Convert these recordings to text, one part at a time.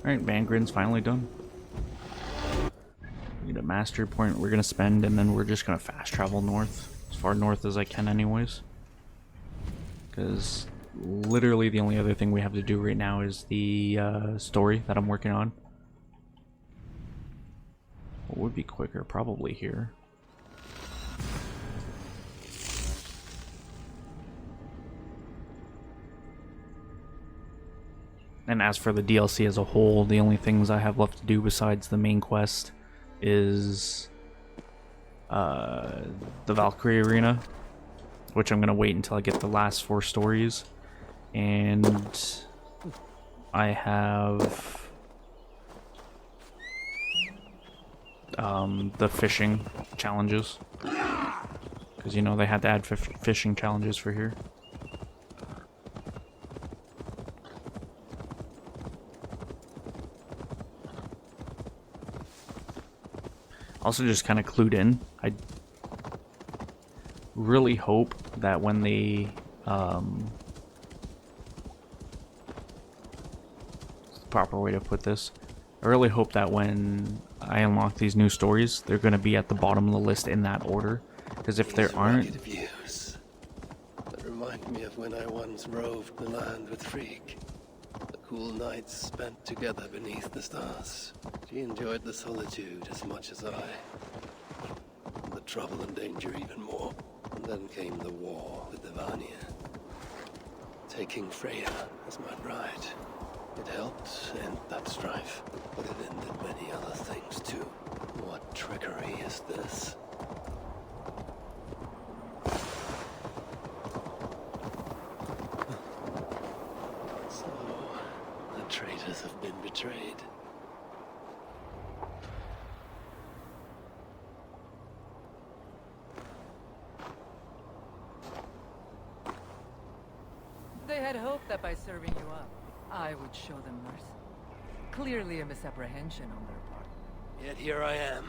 Alright, Vangrin's finally done. Need a master point we're gonna spend, and then we're just gonna fast travel north. As far north as I can anyways. Because literally the only other thing we have to do right now is the story that I'm working on. What would be quicker? Probably here. And as for the DLC as a whole, the only things I have left to do besides the main quest is the Valkyrie Arena, which I'm going to wait until I get the last 4 stories. And I have the fishing challenges. Because, you know, they had to add fishing challenges for here. Also just kind of clued in. I really hope that when they proper way to put this, I really hope that when I unlock these new stories, they're going to be at the bottom of the list in that order. Because if there aren't... Views that remind me of when I once roved the land with Freak. The cool nights spent together beneath the stars. She enjoyed the solitude as much as I. The trouble and danger even more. And then came the war with the Vanir. Taking Freya as my bride. It helped end that strife, but it ended many other things too. What trickery is this? So, the traitors have been betrayed. They had hoped that by serving you up, I would show them mercy. Clearly a misapprehension on their part. Yet here I am,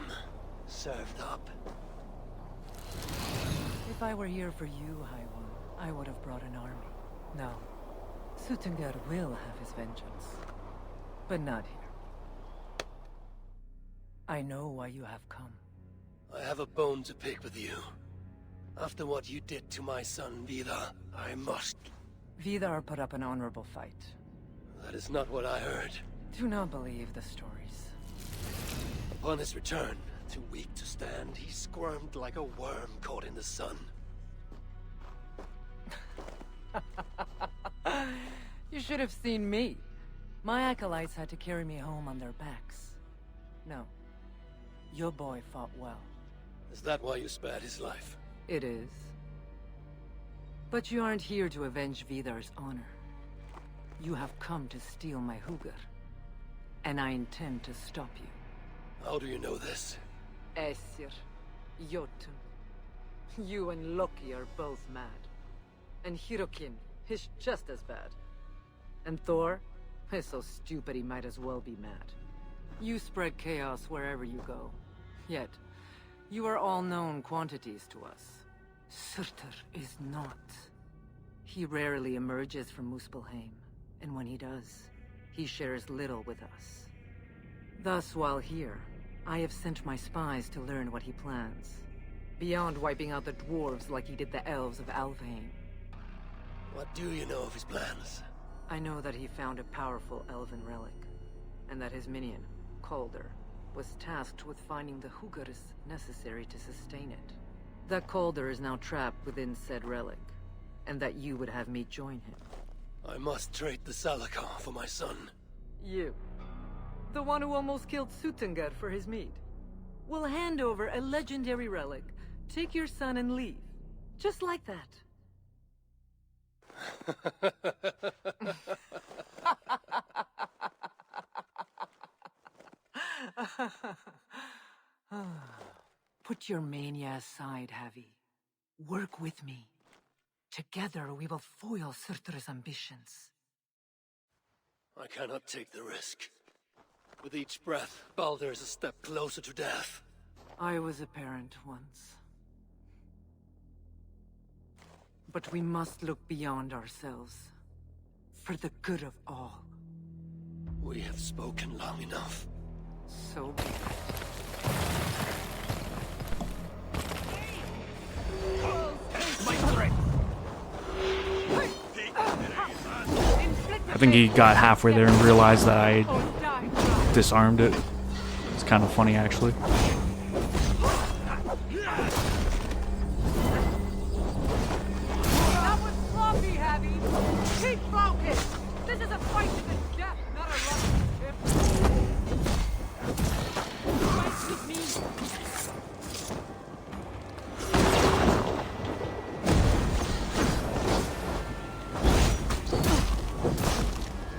served up. If I were here for you, High One, I would have brought an army. No. Suttungr will have his vengeance. But not here. I know why you have come. I have a bone to pick with you. After what you did to my son, Vidar, I must... Vidar put up an honorable fight. That is not what I heard. Do not believe the stories. Upon his return, too weak to stand, he squirmed like a worm caught in the sun. You should have seen me. My acolytes had to carry me home on their backs. No. Your boy fought well. Is that why you spared his life? It is. But you aren't here to avenge Vidar's honor. You have come to steal my Hugr. And I intend to stop you. How do you know this? Aesir, Jotun. You and Loki are both mad. And Hirokin is just as bad. And Thor is so stupid he might as well be mad. You spread chaos wherever you go. Yet, you are all known quantities to us. Surtur is not. He rarely emerges from Muspelheim, and when he does, he shares little with us. Thus, while here, I have sent my spies to learn what he plans. Beyond wiping out the dwarves like he did the elves of Alfheim. What do you know of his plans? I know that he found a powerful elven relic, and that his minion, Calder, was tasked with finding the Hugrs necessary to sustain it. That Calder is now trapped within said relic, and that you would have me join him. I must trade the Salakar for my son. You. The one who almost killed Suttungr for his meat. Will hand over a legendary relic, take your son and leave. Just like that. Put your mania aside, Havi. Work with me. Together we will foil Surtur's ambitions. I cannot take the risk. With each breath, Baldur is a step closer to death. I was a parent once. But we must look beyond ourselves. For the good of all. We have spoken long enough. So be it. I think he got halfway there and realized that I disarmed it. It's kind of funny, actually. That was sloppy, Abby. Keep focused. This is a fight to the death, not a Russian ship. Fight with me.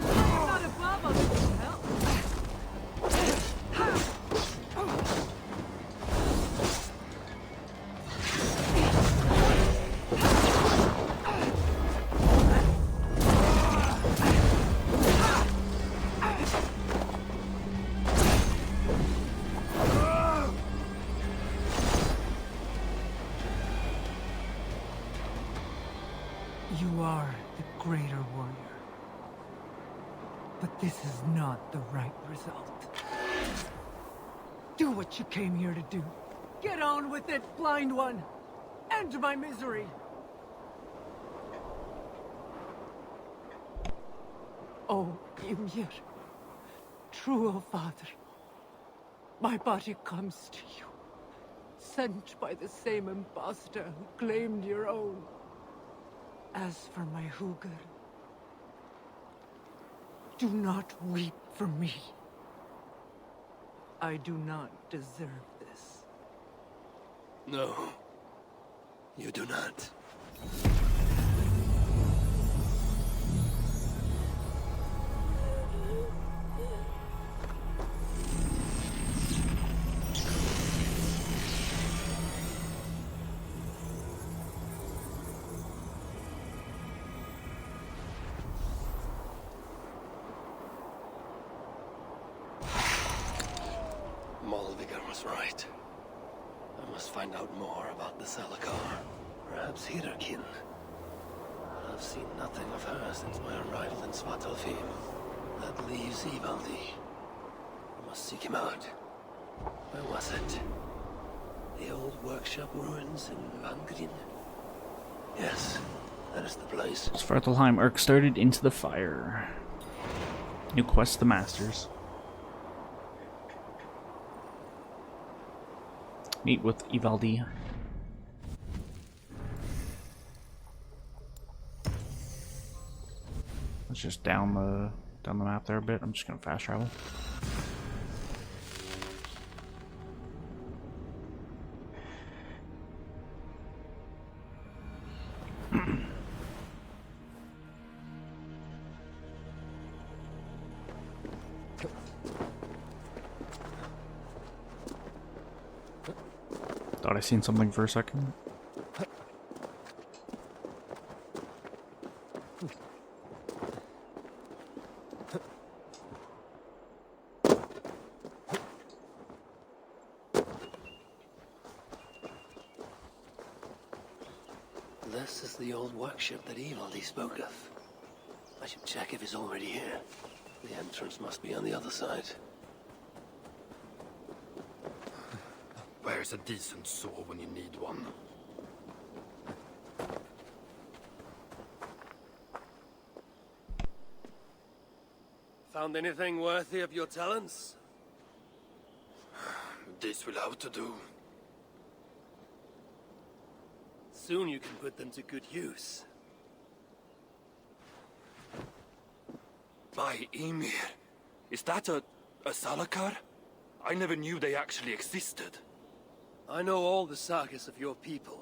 You're not above us, help. You are the greater warrior. But this is not the right result. Do what you came here to do. Get on with it, blind one. End my misery. Oh, Ymir. True, O Father. My body comes to you. Sent by the same impostor who claimed your own. As for my Hugr, do not weep for me. I do not deserve this. No, you do not. Malvigar was right. I must find out more about the Salakar. Perhaps Hirakin. I've seen nothing of her since my arrival in Svartalfheim. That leaves Ivaldi. I must seek him out. Where was it? The old workshop ruins in Vangrin? Yes, that is the place. Svartalfheim arc started into the fire. New quest, the Masters. Meet with Ivaldi. Let's just down the map there a bit. I'm just gonna fast travel. Thought I seen something for a second. This is the old workshop that Ivaldi spoke of. I should check if he's already here. The entrance must be on the other side. Where's a decent saw when you need one? Found anything worthy of your talents? This will have to do. Soon you can put them to good use. By Ymir, is that a Salakar? I never knew they actually existed. I know all the sagas of your people,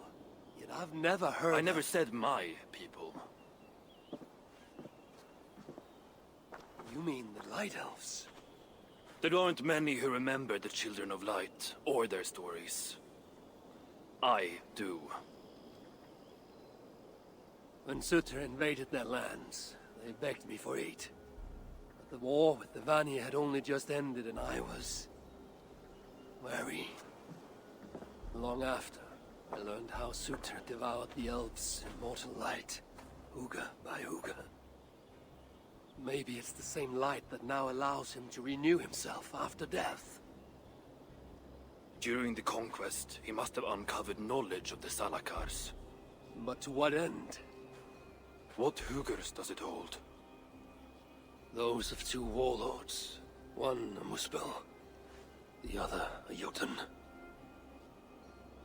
yet I've never heard I never said my people. You mean the Light Elves? There aren't many who remember the Children of Light, or their stories. I do. When Sutter invaded their lands, they begged me for aid. But the war with the Vanir had only just ended and I was wary. Long after, I learned how Sutter devoured the elves' immortal light, Uga by Uga. Maybe it's the same light that now allows him to renew himself after death. During the conquest, he must have uncovered knowledge of the Salakars. But to what end? What Hugers does it hold? Those of two warlords. One a Muspel, the other a Jotun.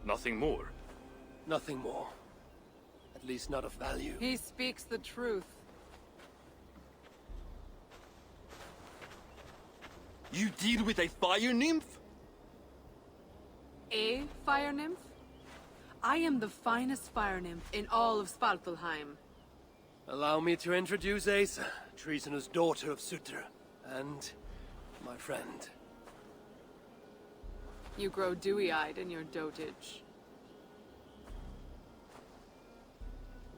Nothing more? Nothing more. At least not of value. He speaks the truth. You deal with a fire nymph? A fire nymph? I am the finest fire nymph in all of Svartalheim. Allow me to introduce Asa, treasonous daughter of Sutra, and my friend. You grow dewy-eyed in your dotage.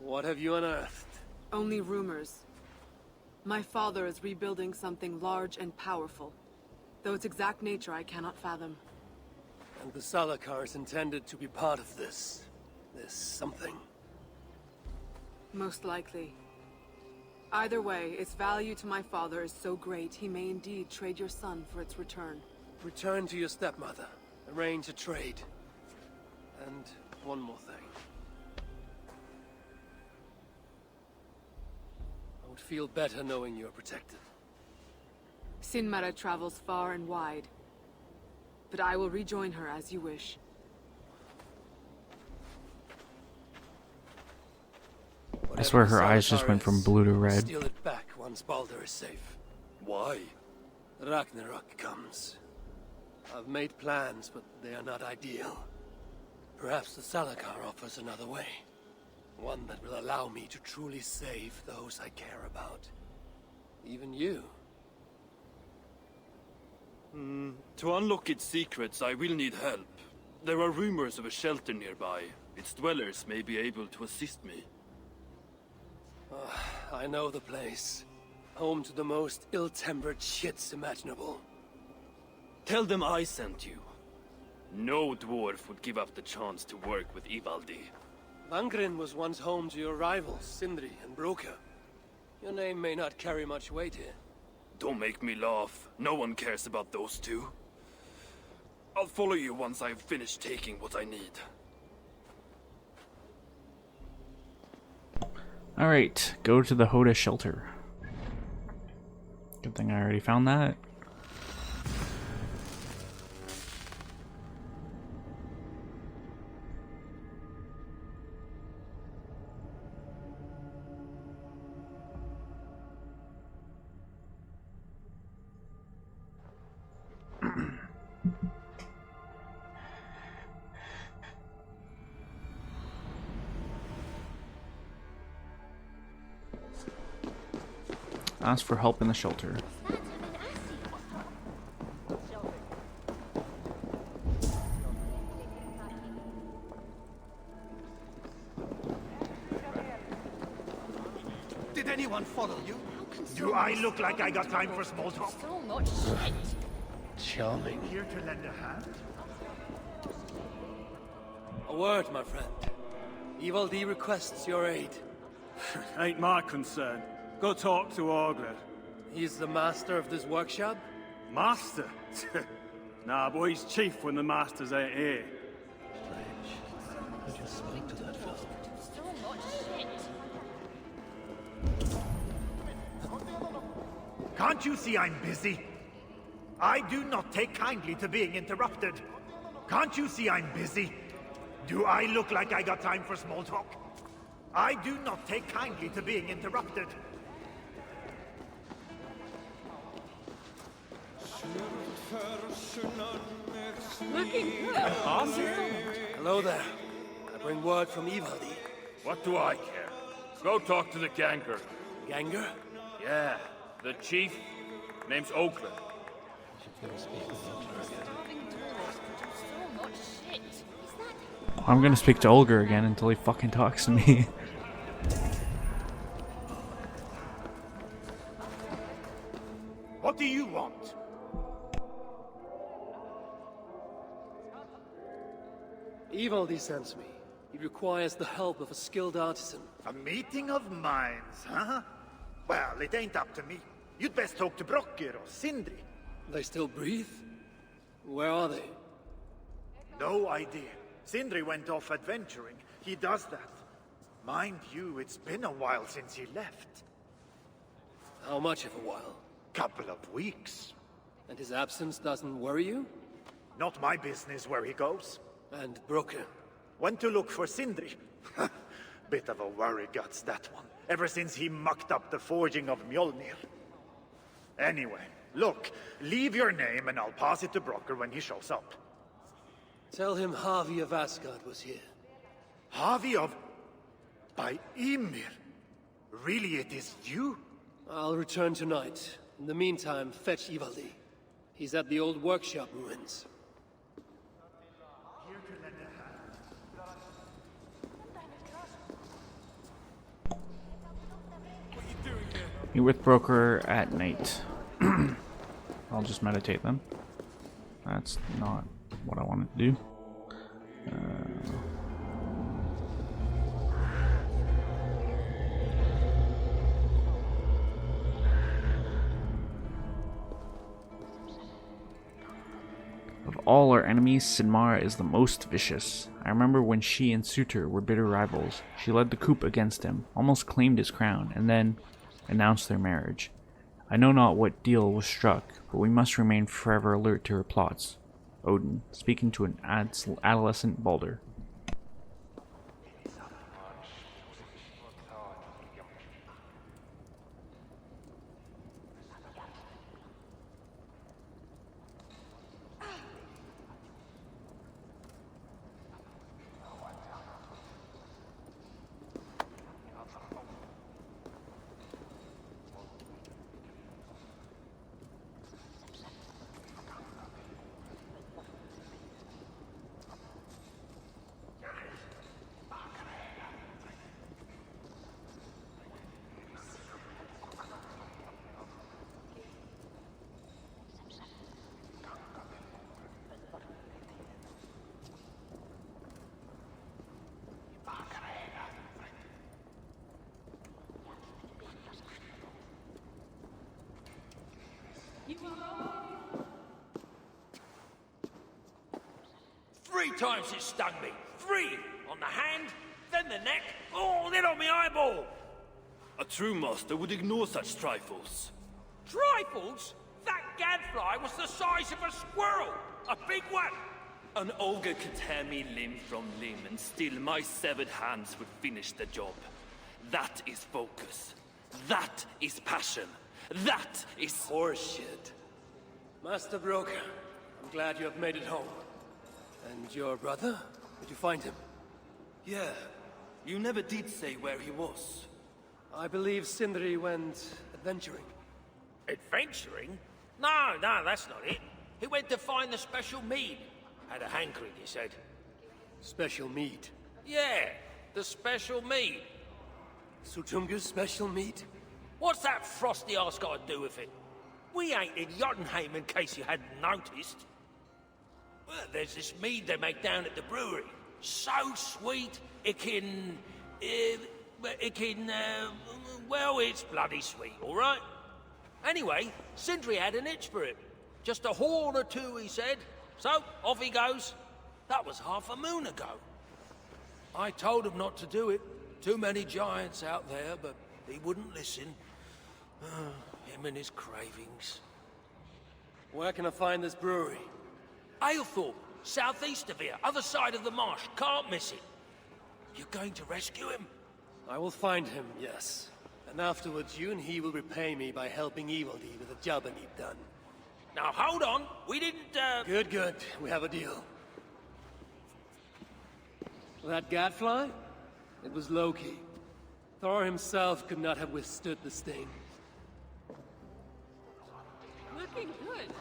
What have you unearthed? Only rumors. My father is rebuilding something large and powerful, though its exact nature I cannot fathom. And the Salakars intended to be part of this something. Most likely. Either way, its value to my father is so great he may indeed trade your son for its return. Return to your stepmother. Arrange a trade. And one more thing. I would feel better knowing you're protected. Sinmara travels far and wide, but I will rejoin her as you wish. I swear her eyes just went from blue to red. Steal it back once Baldur is safe. Why? Ragnarok comes. I've made plans, but they are not ideal. Perhaps the Salakar offers another way. One that will allow me to truly save those I care about. Even you. To unlock its secrets, I will need help. There are rumors of a shelter nearby. Its dwellers may be able to assist me. I know the place. Home to the most ill-tempered shits imaginable. Tell them I sent you. No dwarf would give up the chance to work with Ivaldi. Vangrin was once home to your rivals, Sindri and Broka. Your name may not carry much weight here. Don't make me laugh. No one cares about those two. I'll follow you once I've finished taking what I need. Alright, go to the Hoda shelter. Good thing I already found that. Ask for help in the shelter. Did anyone follow you? Do I look like I got time for small talk? So much shit. Charming. Here to lend a hand? A word, my friend. Ivaldi requests your aid. Ain't my concern. Go talk to Orgler. He's the master of this workshop? Master? Nah, boy, he's chief when the masters ain't here. Strange. I just speak to that fellow. So much shit. Can't you see I'm busy? I do not take kindly to being interrupted. Can't you see I'm busy? Do I look like I got time for small talk? I do not take kindly to being interrupted. Looking good. Hello there. I bring word from Ivaldi. What do I care? Go talk to the Ganger. Ganger? Yeah, the chief. Name's Oakland. So much shit. Is that I'm gonna speak to Olger again until he fucking talks to me. What do you want? Ivaldi sends me. He requires the help of a skilled artisan. A meeting of minds, huh? Well, it ain't up to me. You'd best talk to Brocker or Sindri. They still breathe? Where are they? No idea. Sindri went off adventuring. He does that. Mind you, it's been a while since he left. How much of a while? Couple of weeks. And his absence doesn't worry you? Not my business where he goes. And Broker? Went to look for Sindri. Bit of a worry guts, that one. Ever since he mucked up the forging of Mjolnir. Anyway, look, leave your name and I'll pass it to Brocker when he shows up. Tell him Harvey of Asgard was here. Harvey of... by Ymir. Really, it is you? I'll return tonight. In the meantime, fetch Ivaldi. He's at the old workshop ruins. Meet with broker at night. I'll just meditate then. That's not what I wanted to do. Of all our enemies, Sinmara is the most vicious. I remember when she and Sutur were bitter rivals. She led the coup against him, almost claimed his crown, and then announced their marriage. I know not what deal was struck, but we must remain forever alert to her plots. Odin, speaking to an adolescent Balder. Three times it stung me. 3! On the hand, then the neck, oh, then on my eyeball! A true master would ignore such trifles. Trifles? That gadfly was the size of a squirrel! A big one! An ogre could tear me limb from limb, and still my severed hands would finish the job. That is focus. That is passion. That is Horseshit. Master Broker, I'm glad you have made it home. And your brother? Did you find him? Yeah. You never did say where he was. I believe Sindri went adventuring. Adventuring? No, that's not it. He went to find the special mead. Had a hankering, he said. Special meat. Yeah, the special mead. Sutunga's special meat? What's that frosty arse got to do with it? We ain't in Jotunheim, in case you hadn't noticed. Well, there's this mead they make down at the brewery. So sweet, well, it's bloody sweet, all right? Anyway, Sindri had an itch for it. Just a horn or two, he said. So, off he goes. That was half a moon ago. I told him not to do it. Too many giants out there, but he wouldn't listen. Him and his cravings. Where can I find this brewery? Aylthorpe, southeast of here, other side of the marsh. Can't miss it. You're going to rescue him? I will find him, yes. And afterwards, you and he will repay me by helping Ivaldi with the job I need done. Now, hold on. We didn't, Good. We have a deal. That gadfly? It was Loki. Thor himself could not have withstood the sting. Looking good.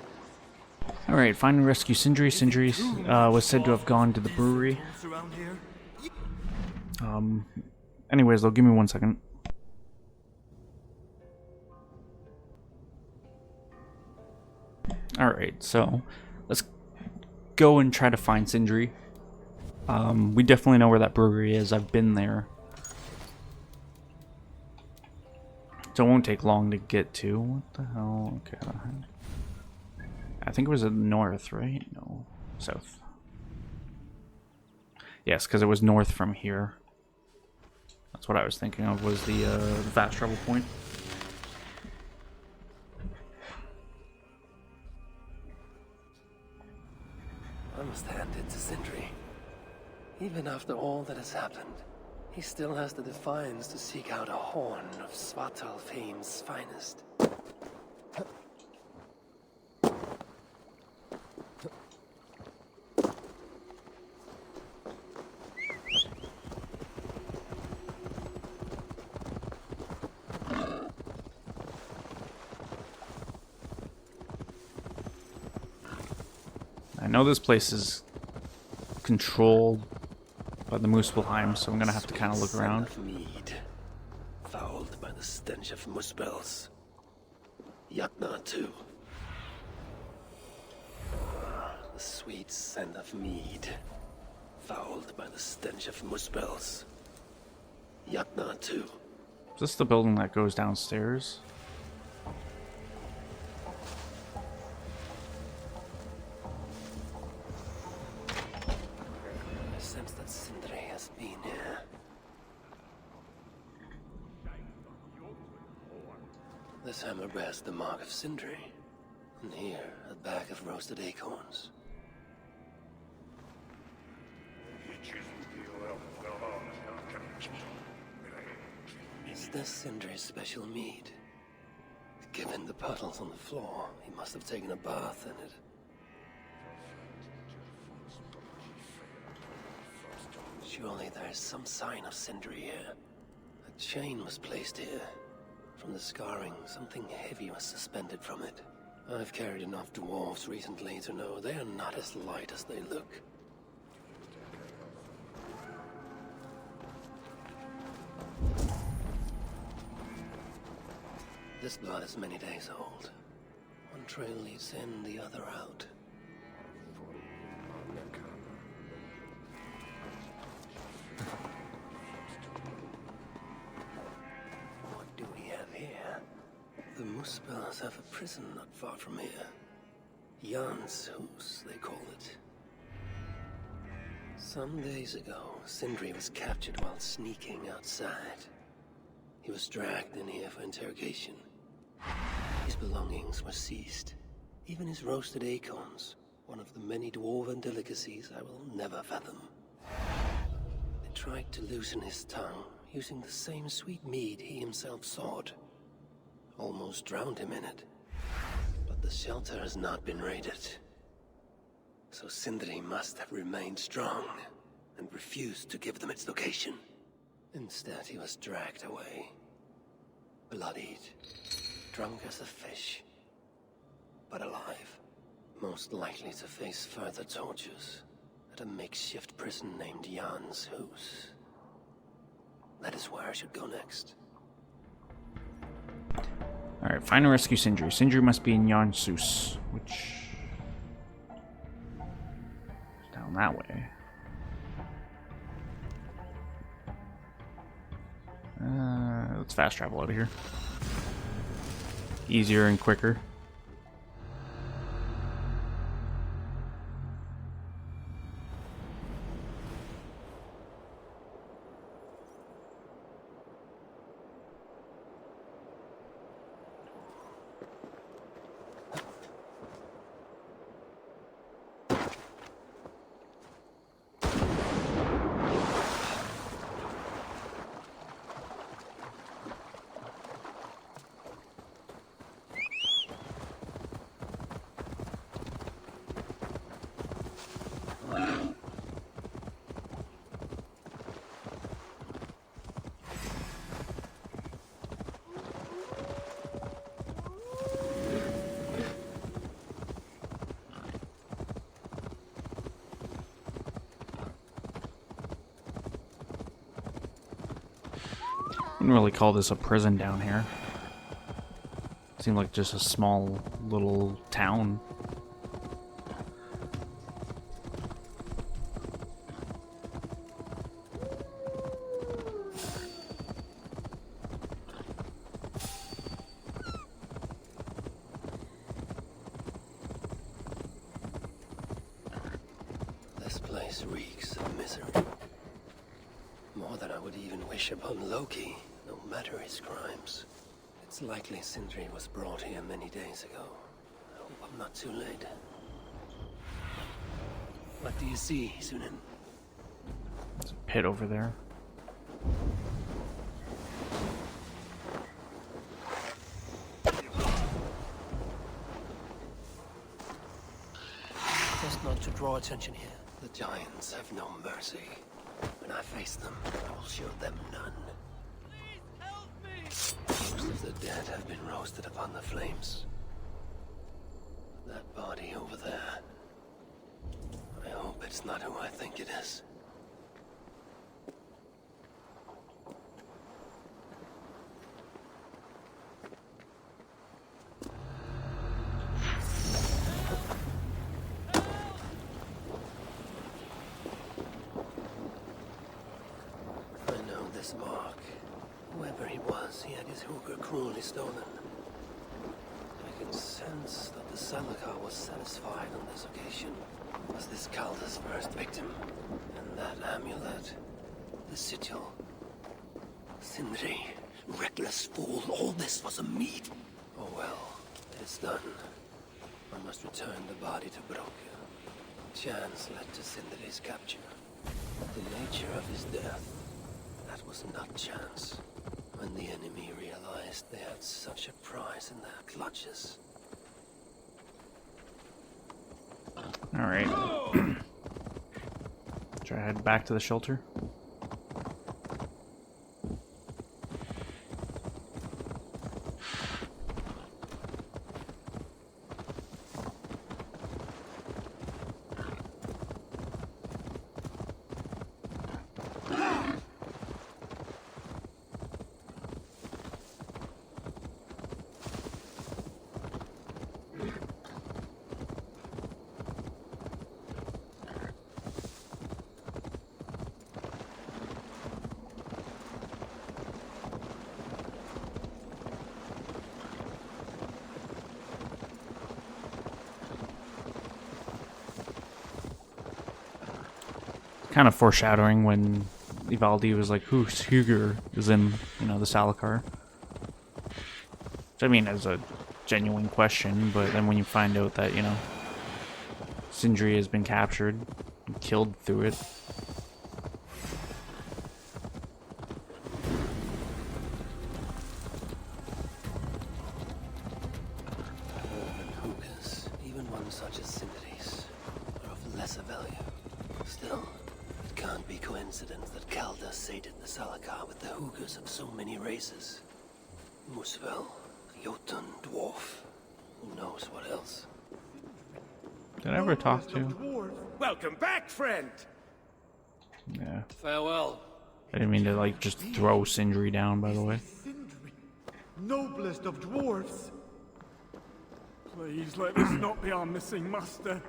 Alright, find and rescue Sindri. Sindri was said to have gone to the brewery. Anyways, though, give me 1 second. Alright, so let's go and try to find Sindri. We definitely know where that brewery is. I've been there. So it won't take long to get to. What the hell? Okay. I think it was in the north, right? No. South. Yes, because it was north from here. That's what I was thinking of, was the fast travel point. I must hand it to Sindri. Even after all that has happened, he still has the defiance to seek out a horn of Svartalfheim's finest. I know this place is controlled by the Muspelheim, so I'm gonna have to kind of look around. Of mead, fouled by the stench of Muspels. Jatna too. The sweet scent of mead, fouled by the stench of Muspels. Jatna too. Is this the building that goes downstairs? I sense that Sindri has been here. This hammer bears the mark of Sindri. And here, a bag of roasted acorns. Is this Sindri's special mead? Given the puddles on the floor, he must have taken a bath in it. Surely there is some sign of Sindri here. A chain was placed here. From the scarring, something heavy was suspended from it. I've carried enough dwarves recently to know they are not as light as they look. This blood is many days old. One trail leads in, the other out. What do we have here? The Muspels have a prison not far from here. Jan's Hus, they call it. Some days ago, Sindri was captured while sneaking outside. He was dragged in here for interrogation. His belongings were seized. Even his roasted acorns, one of the many dwarven delicacies I will never fathom. They tried to loosen his tongue, using the same sweet mead he himself sought. Almost drowned him in it. But the shelter has not been raided. So Sindri must have remained strong and refused to give them its location. Instead, he was dragged away. Bloodied. Drunk as a fish. But alive. Most likely to face further tortures at a makeshift prison named Jan's Hus. That is where I should go next. Alright, find and rescue Sindri. Sindri must be in Jan's Hus, which is down that way. Let's fast travel out of here. Easier and quicker. Wouldn't really call this a prison down here. Seemed like just a small little town. place reeks of misery. More than I would even wish upon Loki, no matter his crimes. It's likely Sindri was brought here many days ago. I hope I'm not too late. What do you see, Sunan? There's a pit over there. Just not to draw attention here. The giants have no mercy. When I face them, I will show them none. Most of the dead have been roasted upon the flames. That body over there. I hope it's not who I think it is. I know this mark. Whoever he was, he had his hooker cruelly stolen. I can sense that the Salakar was satisfied on this occasion. Was this Calder's first victim? And that amulet, the sigil. Sindri, reckless fool, all this was a meat. Oh well, it is done. I must return the body to Broca. Chance led to Sindri's capture. The nature of his death, that was not chance. When the enemy realized they had such a prize in their clutches. Alright. Should I head back to the shelter? Kind of foreshadowing when Ivaldi was like, who's Huger is in, you know, the Salakar. Which I mean is a genuine question, but then when you find out that, you know, Sindri has been captured and killed through it. Hookahs, even one such as Sindri's, are of lesser value. Still, it can't be coincidence that Calder sated the Salakar with the hookahs of so many races. Musvel, Jotun, Dwarf, who knows what else? Did I ever talk to? Welcome back, friend! Yeah. Farewell. I didn't mean to, like, just throw Sindri down, by the way. Sindri, noblest of dwarves. Please let this not be our missing master.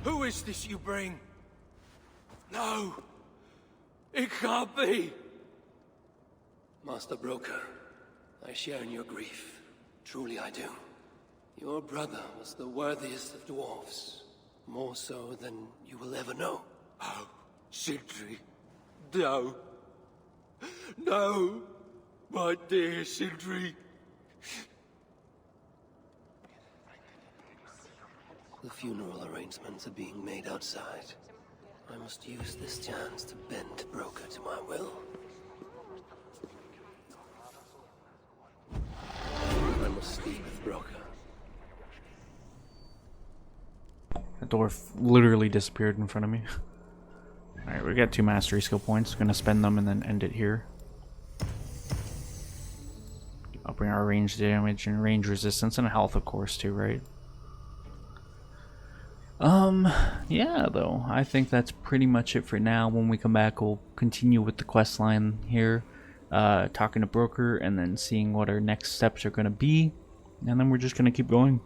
Who is this you bring? No! It can't be! Master Broker, I share in your grief. Truly I do. Your brother was the worthiest of dwarfs. More so than you will ever know. Oh, Sindri. No. No! My dear Sindri. The funeral arrangements are being made outside. I must use this chance to bend Broker to my will. I must speak with Broker. The dwarf literally disappeared in front of me. Alright, we got 2 mastery skill points. Gonna spend them and then end it here. Upping our range damage and range resistance and health, of course, too, right? Yeah, though. I think that's pretty much it for now. When we come back, we'll continue with the quest line here. Talking to Broker and then seeing what our next steps are going to be. And then we're just going to keep going.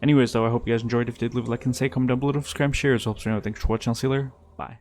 Anyways, though, I hope you guys enjoyed. If you did, leave a like and say, comment down below, subscribe, share. It helps me out. Thanks for watching. I'll see you later. Bye.